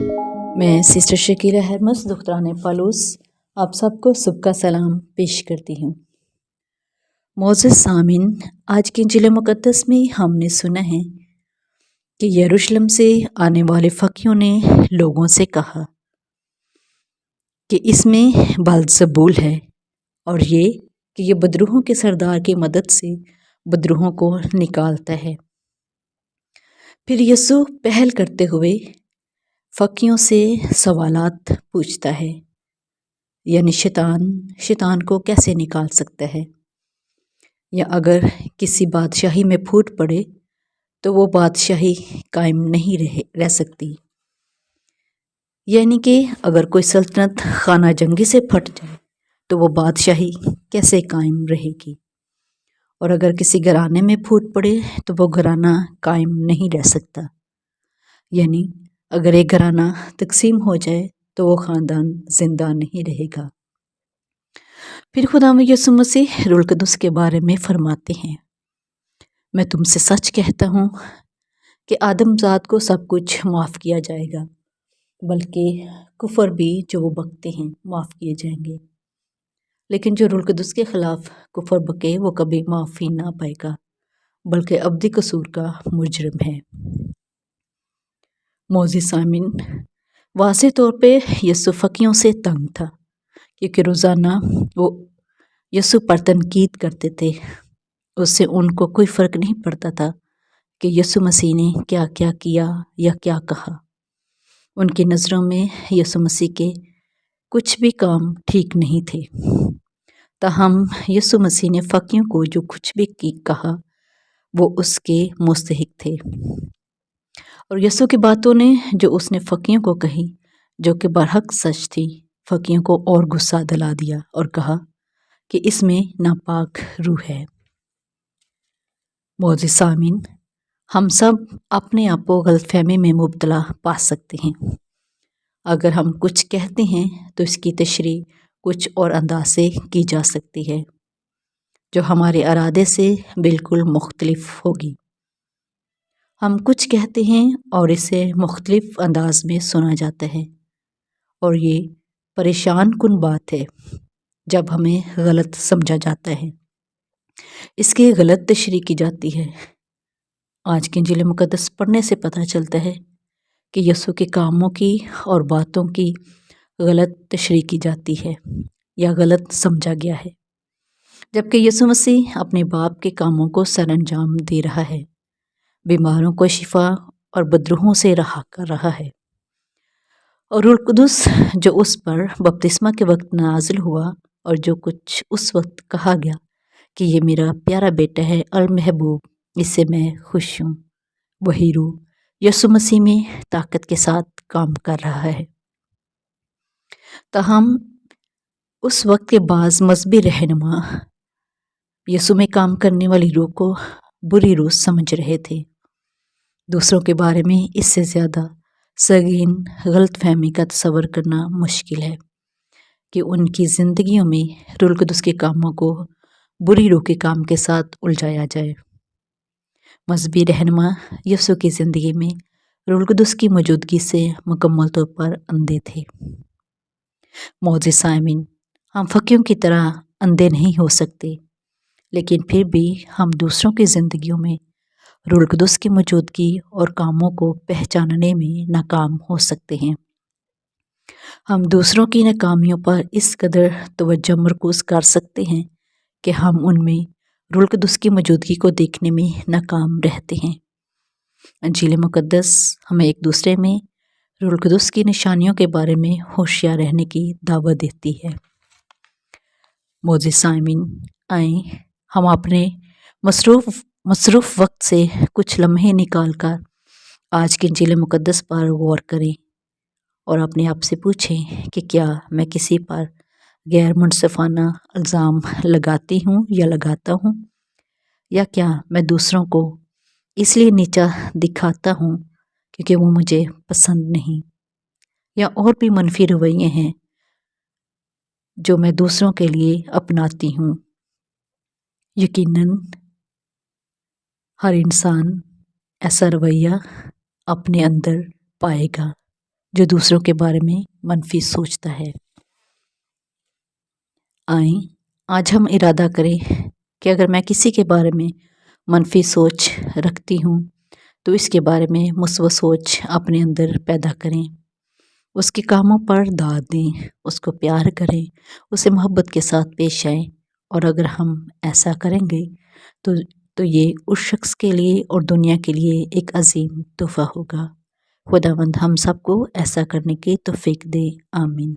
मैं sister Shakeela Hermes दुख्तारान Paulus आप सबको सुबह का सलाम पेश करती हूँ। मोअज़्ज़ज़ सामीन, आज के इंजील मुक़द्दस में हमने सुना है कि यरूशलेम से आने वाले फ़कीहों ने लोगों से कहा कि इसमें बलज़बूल है और ये कि ये बदरूहों के सरदार की मदद से बदरूहों को निकालता है। फिर यीशु पहल करते हुए फ़कीयों से सवालात पूछता है, यानी शैतान को कैसे निकाल सकता है, या अगर किसी बादशाही में फूट पड़े तो वो बादशाही कायम नहीं रह सकती। यानी कि अगर कोई सल्तनत खाना जंगी से फट जाए तो वो बादशाही कैसे कायम रहेगी, और अगर किसी घराने में फूट पड़े तो वो घराना कायम नहीं रह सकता। यानी अगर एक घराना तकसीम हो जाए तो वो ख़ानदान ज़िंदा नहीं रहेगा। फिर खुदावंद यीशु मसीह रूहुल कुद्दुस के बारे में फरमाते हैं, मैं तुमसे सच कहता हूँ कि आदमजात को सब कुछ माफ़ किया जाएगा, बल्कि कुफर भी जो वो बकते हैं माफ़ किए जाएंगे, लेकिन जो रूहुल कुद्दुस के ख़िलाफ़ कुफर बके वो कभी माफ़ी ना पाएगा, बल्कि अब्दी कसूर का मुजरिम है। मोअज़्ज़ज़ सामीन, वाज़ेह तौर पे यीशु फ़कीयों से तंग था, क्योंकि रोज़ाना वो यीशु पर तनकीद करते थे। उससे उनको कोई फ़र्क नहीं पड़ता था कि यीशु मसीह ने क्या क्या किया या क्या कहा। उनकी नज़रों में यीशु मसीह के कुछ भी काम ठीक नहीं थे। ताहम यीशु मसीह ने फ़कीयों को जो कुछ भी कहा वो उसके मुस्तहिक थे, और यीशु की बातों ने जो उसने फ़कीयों को कही जो कि बरहक सच थी, फ़कीयों को और गुस्सा दिला दिया और कहा कि इसमें नापाक रूह है। मोअज़्ज़ज़ सामीन, हम सब अपने आप को गलतफहमी में मुब्तला पा सकते हैं। अगर हम कुछ कहते हैं तो इसकी तशरीह कुछ और अंदाज से की जा सकती है जो हमारे इरादे से बिल्कुल मुख्तलिफ होगी। हम कुछ कहते हैं और इसे मुख्तलिफ अंदाज में सुना जाता है, और ये परेशान कुन बात है जब हमें गलत समझा जाता है, इसकी गलत तशरीह की जाती है। आज के इंजील मुक़द्दस पढ़ने से पता चलता है कि यीशु के कामों की और बातों की गलत तशरीह की जाती है या गलत समझा गया है, जबकि यीशु मसीह अपने बाप के कामों को सरअंजाम दे रहा है, बीमारों को शिफा और बदरूहों से रहा कर रहा है। और रूहुल कुद्दुस जो उस पर बपतिस्मा के वक्त नाजिल हुआ और जो कुछ उस वक्त कहा गया कि ये मेरा प्यारा बेटा है अल महबूब, इससे मैं खुश हूँ, वही रूह यीशु मसीह में ताकत के साथ काम कर रहा है। ताहम उस वक्त के बाज़ मजहबी रहनुमा यीशु में काम करने वाली रूह को बुरी रूह समझ रहे थे। दूसरों के बारे में इससे ज़्यादा संगीन गलतफहमी का तस्वर करना मुश्किल है कि उनकी ज़िंदगियों में रूहुल कुद्दुस के कामों को बुरी रूह के काम के साथ उलझाया जाए। मजहबी रहनुमा यीशु की ज़िंदगी में रूहुल कुद्दुस की मौजूदगी से मुकम्मल तौर पर अंधे थे। मोअज़्ज़ज़ सामीन, हम फ़कीयों की तरह अंधे नहीं हो सकते, लेकिन फिर भी हम दूसरों की ज़िंदगियों में रूहुल कुद्दुस की मौजूदगी और कामों को पहचानने में नाकाम हो सकते हैं। हम दूसरों की नाकामियों पर इस कदर तवज्जो मरकूज़ कर सकते हैं कि हम उनमें रूहुल कुद्दुस की मौजूदगी को देखने में नाकाम रहते हैं। इंजील मुक़द्दस हमें एक दूसरे में रूहुल कुद्दुस की निशानियों के बारे में होशियार रहने की दावत देती है। मोअज़्ज़ज़ सामीन, आएँ हम अपने मसरूफ़ वक्त से कुछ लम्हे निकाल कर आज के इंजील मुक़द्दस पर गौर करें और अपने आप से पूछें कि क्या मैं किसी पर गैर मुनसिफ़ाना इल्ज़ाम लगाती हूँ या लगाता हूँ, या क्या मैं दूसरों को इसलिए नीचा दिखाता हूँ क्योंकि वो मुझे पसंद नहीं, या और भी मनफी रवैये हैं जो मैं दूसरों के लिए अपनाती हूँ। यकीनन हर इंसान ऐसा रवैया अपने अंदर पाएगा جو دوسروں کے بارے میں منفی سوچتا ہے۔ آئیں آج ہم ارادہ کریں کہ اگر میں کسی کے بارے میں منفی سوچ رکھتی ہوں تو اس کے بارے میں مثبت سوچ اپنے اندر پیدا کریں، اس کے کاموں پر داد دیں، اس کو پیار کریں، اسے محبت کے ساتھ پیش آئیں، اور اگر ہم ایسا کریں گے تو یہ اس شخص کے لیے اور دنیا کے لیے ایک عظیم تحفہ ہوگا۔ خداوند ہم سب کو ایسا کرنے کی توفیق دے، آمین۔